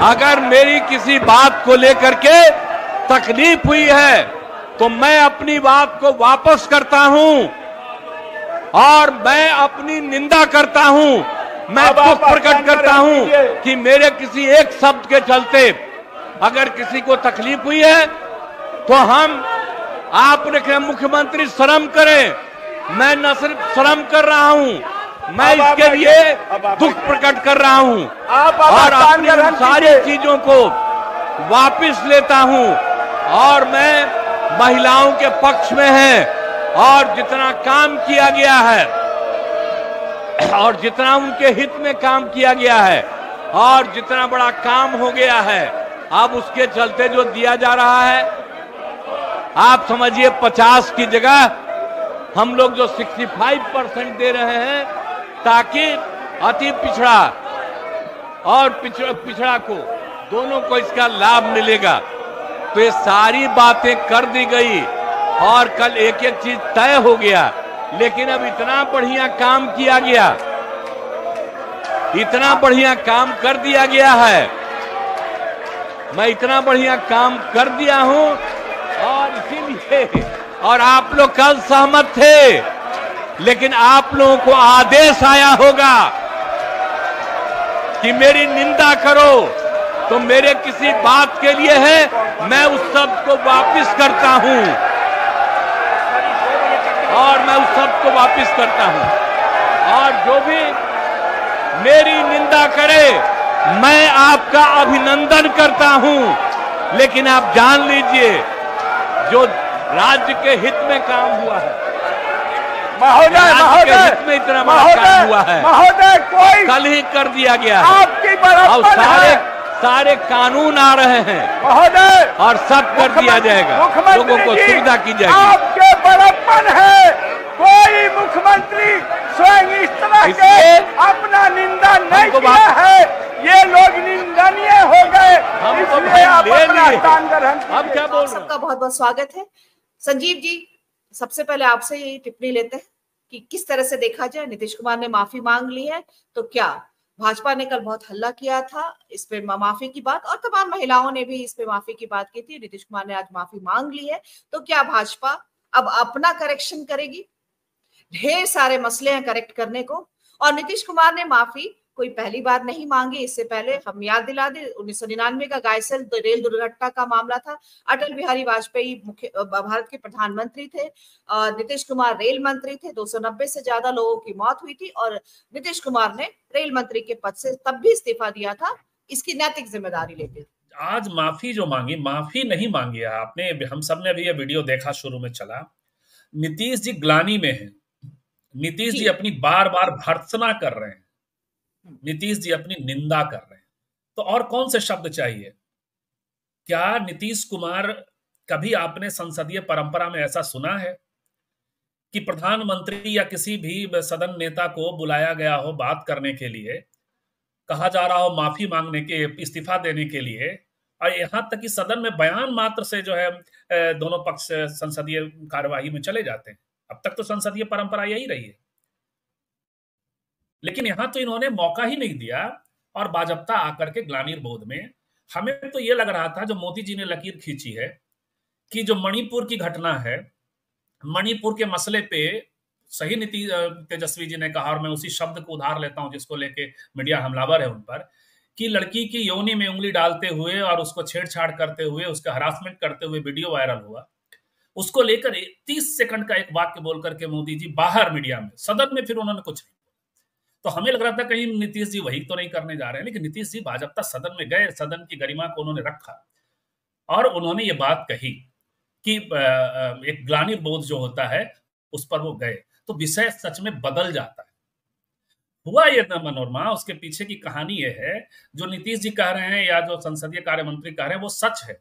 अगर मेरी किसी बात को लेकर के तकलीफ हुई है तो मैं अपनी बात को वापस करता हूं और मैं अपनी निंदा करता हूं। मैं दुख प्रकट करता हूं कि मेरे किसी एक शब्द के चलते अगर किसी को तकलीफ हुई है तो आपने मुख्यमंत्री शर्म करें। मैं न सिर्फ शर्म कर रहा हूं, मैं इसके लिए दुख प्रकट कर रहा हूं और अपनी उन सारी चीजों को वापस लेता हूं और मैं महिलाओं के पक्ष में है और जितना काम किया गया है और जितना उनके हित में काम किया गया है और जितना बड़ा काम हो गया है, अब उसके चलते जो दिया जा रहा है, आप समझिए 50 की जगह हम लोग जो 65% दे रहे हैं ताकि अति पिछड़ा और पिछड़ा को दोनों को इसका लाभ मिलेगा। तो ये सारी बातें कर दी गई और कल एक एक चीज तय हो गया। लेकिन अब इतना बढ़िया काम किया गया, इतना बढ़िया काम कर दिया गया है, मैं इतना बढ़िया काम कर दिया हूं और इसीलिए और आप लोग कल सहमत थे, लेकिन आप लोगों को आदेश आया होगा कि मेरी निंदा करो तो मेरे किसी बात के लिए है, मैं उस शब्द को वापस करता हूं और मैं उस शब्द को वापस करता हूं और जो भी मेरी निंदा करे मैं आपका अभिनंदन करता हूं। लेकिन आप जान लीजिए जो राज्य के हित में काम हुआ है, महोदय हित में इतना बड़ा काम हुआ है, महोदय कोई कल ही कर दिया गया है। आपकी बड़प्पन और सारे कानून आ रहे हैं महोदय और सब कर दिया जाएगा, लोगों को सुविधा की जाएगी। आपके बड़प्पन है, कोई मुख्यमंत्री स्वयं इस तरह के अपना निंदा नहीं किया है, ये लोग निंदनीय हो गए, इसलिए आप अपना स्थान ग्रहण कीजिए। अब क्या बोल, सबका बहुत बहुत स्वागत है। संजीव जी, सबसे पहले आपसे ये टिप्पणी लेते हैं कि किस तरह से देखा जाए, नीतीश कुमार ने माफी मांग ली है, तो क्या भाजपा ने कल बहुत हल्ला किया था इस पे माफी की बात और तमाम महिलाओं ने भी इस पे माफी की बात की थी, नीतीश कुमार ने आज माफी मांग ली है, तो क्या भाजपा अब अपना करेक्शन करेगी? ढेर सारे मसले हैं करेक्ट करने को और नीतीश कुमार ने माफी कोई पहली बार नहीं मांगी। इससे पहले हम याद दिला दें 1999 का गायसल रेल दुर्घटना का मामला था। अटल बिहारी वाजपेयी भारत के प्रधानमंत्री थे, नीतीश कुमार रेल मंत्री थे, 290 से ज्यादा लोगों की मौत हुई थी और नीतीश कुमार ने रेल मंत्री के पद से तब भी इस्तीफा दिया था, इसकी नैतिक जिम्मेदारी लेते। आज माफी जो मांगी, माफी नहीं मांगी है आपने, हम सब ने अभी ये वीडियो देखा, शुरू में चला। नीतीश जी ग्लानि में है, नीतीश जी अपनी बार बार भर्त्सना कर रहे हैं, नीतीश जी अपनी निंदा कर रहे हैं, तो और कौन से शब्द चाहिए? क्या नीतीश कुमार, कभी आपने संसदीय परंपरा में ऐसा सुना है कि प्रधानमंत्री या किसी भी सदन नेता को बुलाया गया हो बात करने के लिए, कहा जा रहा हो माफी मांगने के, इस्तीफा देने के लिए, और यहां तक कि सदन में बयान मात्र से जो है दोनों पक्ष संसदीय कार्यवाही में चले जाते हैं? अब तक तो संसदीय परंपरा यही रही है, लेकिन यहां तो इन्होंने मौका ही नहीं दिया और बाजप्ता आकर के ग्लानिर्बोध में। हमें तो ये लग रहा था जो मोदी जी ने लकीर खींची है कि जो मणिपुर की घटना है, मणिपुर के मसले पे सही नीति तेजस्वी जी ने कहा और मैं उसी शब्द को उधार लेता हूं जिसको लेके मीडिया हमलावर है उन पर, कि लड़की की योनि में उंगली डालते हुए और उसको छेड़छाड़ करते हुए, उसका हरासमेंट करते हुए वीडियो वायरल हुआ, उसको लेकर 30 सेकंड का एक वाक्य बोल करके मोदी जी बाहर मीडिया में, सदन में फिर उन्होंने कुछ नहीं। तो हमें लग रहा था कहीं नीतीश जी वही तो नहीं करने जा रहे हैं, लेकिन नीतीश जी भाजपा सदन में गए, सदन की गरिमा को उन्होंने रखा और उन्होंने ये बात कही कि एक ग्लानिर्बोध जो होता है उस पर वो गए, तो विषय सच में बदल जाता है। हुआ ये ना मनोरमा, उसके पीछे की कहानी ये है, जो नीतीश जी कह रहे हैं या जो संसदीय कार्य मंत्री कह रहे हैं वो सच है।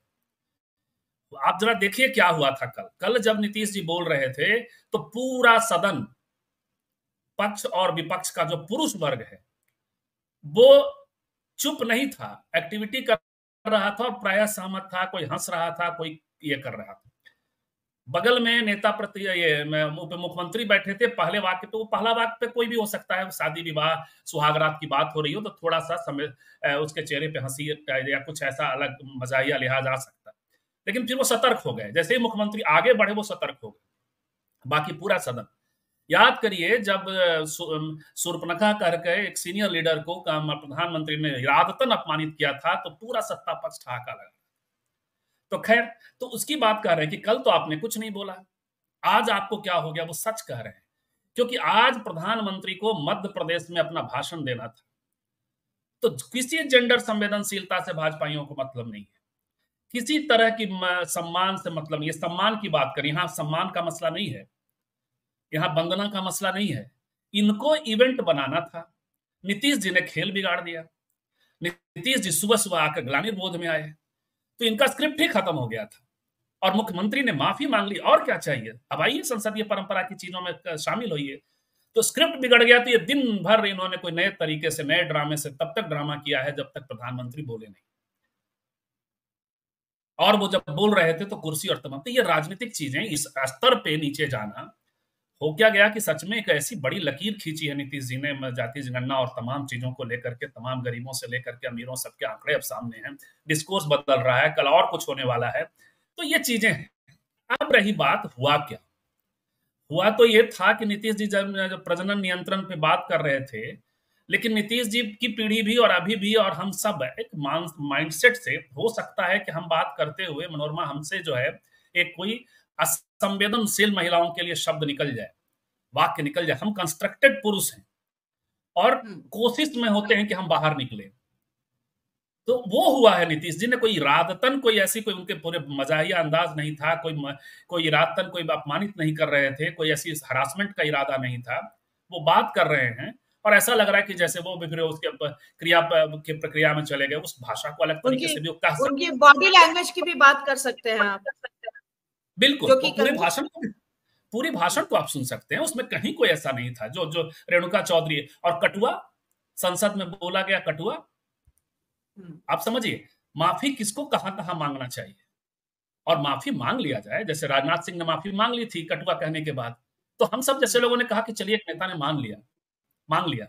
आप जरा देखिए क्या हुआ था कल जब नीतीश जी बोल रहे थे तो पूरा सदन, पक्ष और विपक्ष का जो पुरुष वर्ग है वो चुप नहीं था, एक्टिविटी कर रहा था और प्रायः सहमत था, कोई हंस रहा था, कोई ये कर रहा था। बगल में नेता प्रति ये उप मुख्यमंत्री बैठे थे। पहले वाक्य पे, वो पहला वाक्य पे कोई भी हो सकता है, शादी विवाह सुहागरात की बात हो रही हो तो थोड़ा सा समय उसके चेहरे पे हंसी या कुछ ऐसा अलग मजाहिया लिहाज आ सकता है, लेकिन फिर वो सतर्क हो गए। जैसे ही मुख्यमंत्री आगे बढ़े वो सतर्क हो गए। बाकी पूरा सदन, याद करिए जब शूर्पणखा करके एक सीनियर लीडर को प्रधानमंत्री ने इरादतन अपमानित किया था तो पूरा सत्ता पक्ष ठहाका लगा। तो खैर, तो उसकी बात कर रहे हैं कि कल तो आपने कुछ नहीं बोला, आज आपको क्या हो गया, वो सच कह रहे हैं। क्योंकि आज प्रधानमंत्री को मध्य प्रदेश में अपना भाषण देना था, तो किसी जेंडर संवेदनशीलता से भाजपाइयों को मतलब नहीं है, किसी तरह की सम्मान से मतलब नहीं है। सम्मान की बात करें, यहां सम्मान का मसला नहीं है, यहां वंदना का मसला नहीं है। इनको इवेंट बनाना था। नीतीश जी ने खेल बिगाड़ दिया। नीतीश जी सुबह सुबह आकर ग्लानिर बोध में आए तो इनका स्क्रिप्ट ही खत्म हो गया था और मुख्यमंत्री ने माफी मांग ली। और क्या चाहिए? अब आइए संसदीय परंपरा की चीजों में शामिल होइए। तो स्क्रिप्ट बिगड़ गया तो ये दिन भर इन्होंने कोई नए तरीके से, नए ड्रामे से तब तक ड्रामा किया है जब तक प्रधानमंत्री बोले नहीं, और वो जब बोल रहे थे तो कुर्सी और तमाम। तो ये राजनीतिक चीजें इस स्तर पे नीचे जाना हो क्या गया कि सच में एक ऐसी बड़ी लकीर खींची है नीतीश जी ने जाति जनगणना और तमाम चीजों को लेकर के, तमाम गरीबों से लेकर के अमीरों, सबके आंकड़े अब सामने हैं, डिस्कोर्स बदल रहा है, कल और कुछ होने वाला है। तो ये चीजें हैं। अब रही बात, हुआ क्या? हुआ तो ये था कि नीतीश जी जब प्रजनन नियंत्रण पे बात कर रहे थे, लेकिन नीतीश जी की पीढ़ी भी और अभी भी और हम सब एक माइंडसेट से, हो सकता है कि हम बात करते हुए मनोरमा हमसे जो है एक कोई असंवेदनशील महिलाओं के लिए शब्द निकल जाए, वाक्य निकल जाए। हम कंस्ट्रक्टेड पुरुष हैं और कोशिश में होते हैं कि हम बाहर निकले। तो वो हुआ है। नीतीश जी ने कोई इरादतन, कोई ऐसी, कोई उनके पूरे मजाहिया अंदाज नहीं था, कोई इरादतन कोई अपमानित नहीं कर रहे थे, कोई ऐसी हरासमेंट का इरादा नहीं था। वो बात कर रहे हैं और ऐसा लग रहा है कि जैसे वो भी फिर उसके क्रिया की प्रक्रिया में चले गए। उस भाषा को अलग तरीके से भी कह सकते, उनकी बॉडी लैंग्वेज की भी बात कर सकते हैं आप। बिल्कुल, पूरी भाषण को आप सुन सकते हैं, उसमें कहीं कोई ऐसा नहीं था जो रेणुका चौधरी और कटुआ संसद में बोला गया। कटुआ, आप समझिए, माफी किसको कहां कहां मांगना चाहिए और माफी मांग लिया जाए। जैसे राजनाथ सिंह ने माफी मांग ली थी कटुआ कहने के बाद, तो हम सब जैसे लोगों ने कहा कि चलिए एक नेता ने मांग लिया,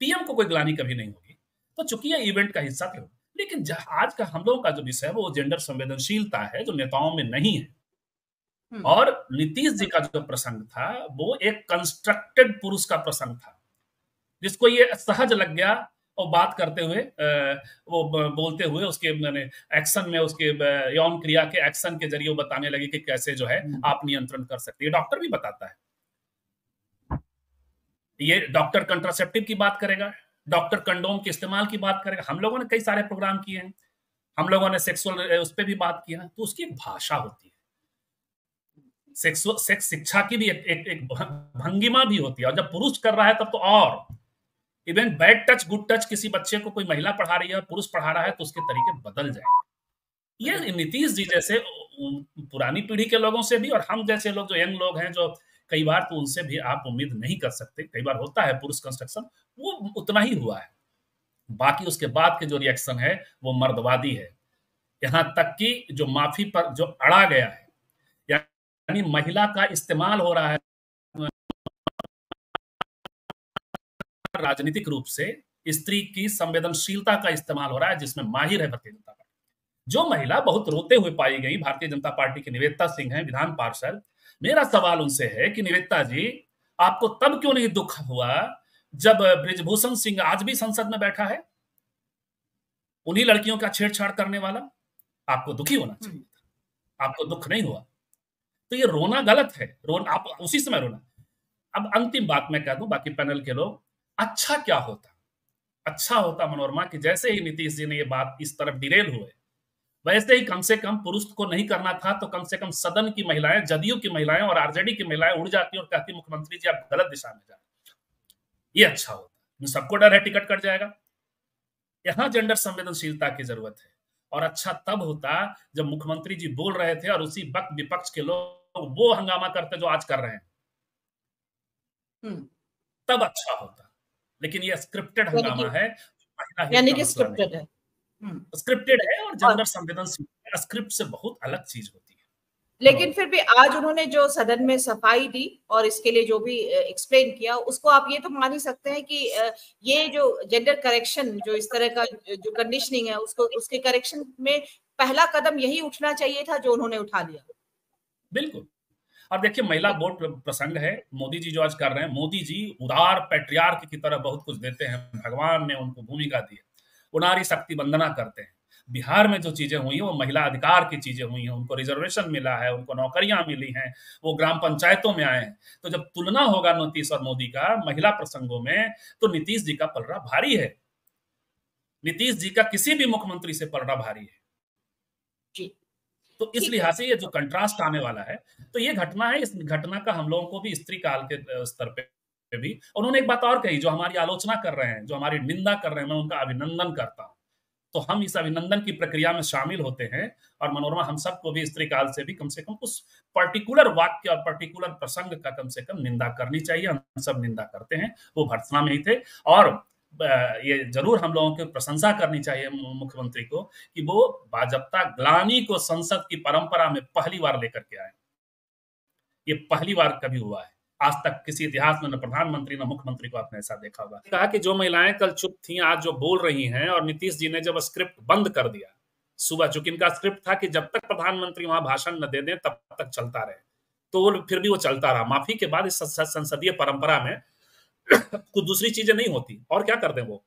पीएम को कोई ग्लानि कभी नहीं होगी। तो चूंकि ये इवेंट का हिस्सा थे, लेकिन आज का हम लोगों का जो विषय है वो जेंडर संवेदनशीलता है, जो नेताओं में नहीं है। और नीतीश जी का जो प्रसंग था वो एक कंस्ट्रक्टेड पुरुष का प्रसंग था, जिसको ये सहज लग गया और बात करते हुए, वो बोलते हुए उसके मैंने एक्शन में, उसके यौन क्रिया के एक्शन के जरिए बताने लगे कि कैसे जो है आप नियंत्रण कर सकते हैं। डॉक्टर भी बताता है, ये डॉक्टर कंट्रासेप्टिव की बात करेगा, डॉक्टर कंडोम के इस्तेमाल की बात करेगा। हम लोगों ने कई सारे प्रोग्राम किए हैं, हम लोगों ने सेक्सुअल उस पर भी बात किया है। तो उसकी एक भाषा होती है, सेक्स शिक्षा की भी एक भंगिमा भी होती है। और जब पुरुष कर रहा है तब तो और, even bad touch good touch, किसी बच्चे को कोई महिला पढ़ा रही है, पुरुष पढ़ा रहा है, तो उसके तरीके बदल जाए। ये नीतीश जी जैसे पुरानी पीढ़ी के लोगों से भी, और हम जैसे लोग जो यंग लोग हैं, जो कई बार तो उनसे भी आप उम्मीद नहीं कर सकते, कई बार होता है पुरुष कंस्ट्रक्शन, वो उतना ही हुआ है। बाकी उसके बाद के जो रिएक्शन है वो मर्दवादी है। यहां तक कि जो माफी पर जो अड़ा गया है, यानी महिला का इस्तेमाल हो रहा है राजनीतिक रूप से, स्त्री की संवेदनशीलता का इस्तेमाल हो रहा है, जिसमें माहिर है भारतीय जनता पार्टी। जो महिला बहुत रोते हुए पाई गई भारतीय जनता पार्टी की निवेदिता सिंह है, विधान पार्षद। मेरा सवाल उनसे है कि निवेदिता जी, आपको तब क्यों नहीं दुख हुआ जब बृजभूषण सिंह आज भी संसद में बैठा है, उन्हीं लड़कियों का छेड़छाड़ करने वाला? आपको दुखी होना चाहिए था, आपको दुख नहीं हुआ। तो ये रोना गलत है, आप उसी समय रोना। अब अंतिम बात मैं कह दूं, बाकी पैनल के लोग, अच्छा क्या होता, अच्छा होता मनोरमा कि जैसे ही नीतीश जी ने ये बात इस तरफ डिरेल हुए, वैसे ही कम से कम पुरुष को नहीं करना था, तो कम से कम सदन की महिलाएं, जदयू की महिलाएं और आरजेडी की महिलाएं उड़ जाती और कहती मुख्यमंत्री जी आप गलत दिशा में जा रहे हैं। ये अच्छा होता। सबको डर है टिकट कट जाएगा। यहां जेंडर संवेदनशीलता की जरूरत है। और अच्छा तब होता जब मुख्यमंत्री जी बोल रहे थे और उसी वक्त विपक्ष के लोग वो हंगामा करते जो आज कर रहे हैं, तब अच्छा होता। लेकिन ये स्क्रिप्टेड हंगामा है, यानी कि स्क्रिप्टेड है। स्क्रिप्टेड है। और जेंडर संवेदनशीलता स्क्रिप्ट से बहुत अलग चीज होती है। लेकिन फिर भी आज उन्होंने जो सदन में सफाई दी और इसके लिए जो भी एक्सप्लेन किया, उसको आप ये तो मान ही सकते हैं कि ये जो जेंडर करेक्शन, जो इस तरह का जो कंडीशनिंग है, उसको उसके करेक्शन में पहला कदम यही उठना चाहिए था जो उन्होंने उठा लिया। बिल्कुल। और देखिए, महिला वोट प्रसंग है, मोदी जी जो आज कर रहे हैं, मोदी जी उदार पैट्रियार्क की तरह बहुत कुछ देते हैं, भगवान ने उनको भूमिका दी है, वो नारी शक्ति वंदना करते हैं। बिहार में जो चीजें हुई हैं वो महिला अधिकार की चीजें हुई हैं, उनको रिजर्वेशन मिला है, उनको नौकरियां मिली हैं, वो ग्राम पंचायतों में आए हैं। तो जब तुलना होगा नीतीश और मोदी का महिला प्रसंगों में, तो नीतीश जी का पलड़ा भारी है, नीतीश जी का किसी भी मुख्यमंत्री से पलड़ा भारी है जी। तो इस लिहाज से ये जो कंट्रास्ट आने वाला है, तो ये घटना है, इस घटना का हम लोगों को भी स्त्री काल के स्तर पे भी, उन्होंने एक बात और कही, जो हमारी आलोचना कर रहे हैं, जो हमारी निंदा कर रहे हैं, मैं उनका अभिनंदन करता हूं। तो हम इस अभिनंदन की प्रक्रिया में शामिल होते हैं, और मनोरमा हम सबको भी स्त्री काल से भी कम से कम उस पर्टिकुलर वाक्य और पर्टिकुलर प्रसंग का कम से कम निंदा करनी चाहिए। हम सब निंदा करते हैं, वो भर्त्सना में ही थे। और ये जरूर हम लोगों की प्रशंसा करनी चाहिए मुख्यमंत्री को कि वो भाजपा ग्लानी को संसद की परंपरा में पहली बार लेकर के आए। ये पहली बार कभी हुआ है, आज तक किसी इतिहास में न प्रधानमंत्री न मुख्यमंत्री को आपने ऐसा देखा होगा। कहा कि जो महिलाएं कल चुप थी आज जो बोल रही हैं, और नीतीश जी ने जब स्क्रिप्ट बंद कर दिया सुबह, चूंकि इनका स्क्रिप्ट था कि जब तक प्रधानमंत्री वहां भाषण न दे दें तब तक चलता रहे, तो फिर भी वो चलता रहा। माफी के बाद इस संसदीय परंपरा में कुछ दूसरी चीजें नहीं होती, और क्या कर दें वो,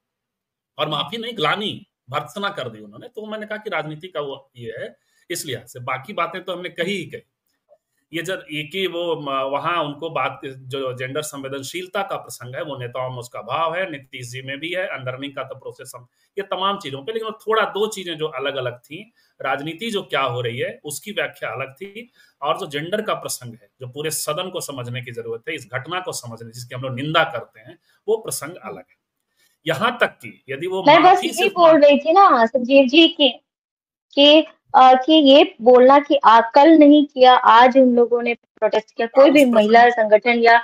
और माफी नहीं, ग्लानी भर्त्सना कर दी उन्होंने। तो मैंने कहा कि राजनीति का वो ये है, इसलिए से बाकी बातें तो हमने कही ही कही। ये जब एक ही वो वहां उनको बात, जो जेंडर संवेदनशीलता का प्रसंग है, वो नेताओं में उसका भाव है, नीतीश जी में भी है, अंडरनिंग का तो प्रोसेस, ये तमाम चीजों पे। लेकिन थोड़ा दो चीजें जो अलग अलग थी, राजनीति जो क्या हो रही है उसकी व्याख्या अलग थी, और जो जेंडर का प्रसंग है, जो पूरे सदन को समझने की जरूरत है, इस घटना को समझने, जिसकी हम लोग निंदा करते हैं, वो प्रसंग अलग है। यहाँ तक कि यदि वो मैं बस यही बोल रही थी ना संजीव जी कि ये बोलना कि कल नहीं किया, आज उन लोगों ने प्रोटेस्ट किया, कोई भी महिला संगठन या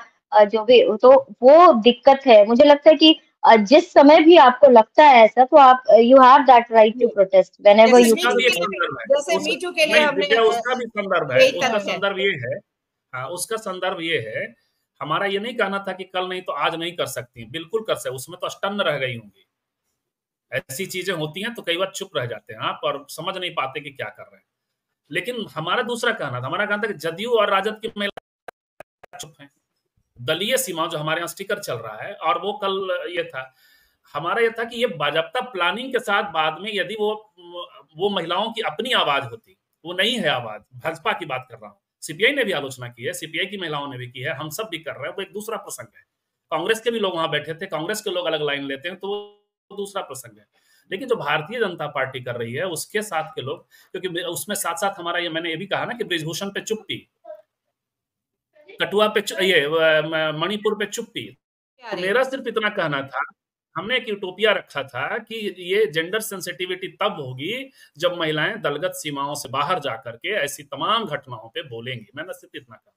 जो भी, तो वो दिक्कत है। मुझे लगता है कि जिस समय भी आपको लगता है ऐसा, तो आप you have that right to protest whenever you feel. जैसे मी टू के लिए हमने, उसका भी संदर्भ है, उसका संदर्भ ये है, हाँ उसका संदर्भ ये है, हमारा ये नहीं कहना था कि कल नहीं तो आज नहीं कर सकती, बिल्कुल कर सकते, उसमें तो अष्टन्न रह गई होंगी। ऐसी चीजें होती हैं तो कई बार चुप रह जाते हैं आप, और समझ नहीं पाते कि क्या कर रहे हैं। लेकिन हमारा दूसरा कहना था, हमारा कहना था कि जदयू और राजद की महिला चुप हैं, दलीय सीमा जो हमारे यहाँ स्टिकर चल रहा है, और वो कल ये था, हमारा ये था कि ये भाजपा प्लानिंग के साथ बाद में यदि वो महिलाओं की अपनी आवाज होती, वो नहीं है आवाज, भाजपा की बात कर रहा हूँ, सीपीआई ने भी आलोचना की है, सीपीआई की महिलाओं ने भी की है, हम सब भी कर रहे हैं, वो एक दूसरा प्रसंग है। कांग्रेस के भी लोग वहां बैठे थे, कांग्रेस के लोग अलग लाइन लेते हैं, तो वो दूसरा प्रसंग है। लेकिन जो भारतीय जनता पार्टी कर रही है उसके साथ के लोग, क्योंकि उसमें साथ साथ हमारा ये, मैंने ये भी कहा ना कि ब्रिजभूषण पे चुप्पी, कटुआ पे ये मणिपुर पे चुप्पी। तो मेरा सिर्फ इतना कहना था, हमने एक यूटोपिया रखा था कि ये जेंडर सेंसिटिविटी तब होगी जब महिलाएं दलगत सीमाओं से बाहर जाकर के ऐसी तमाम घटनाओं पे बोलेंगी। मैंने सिर्फ इतना कहा।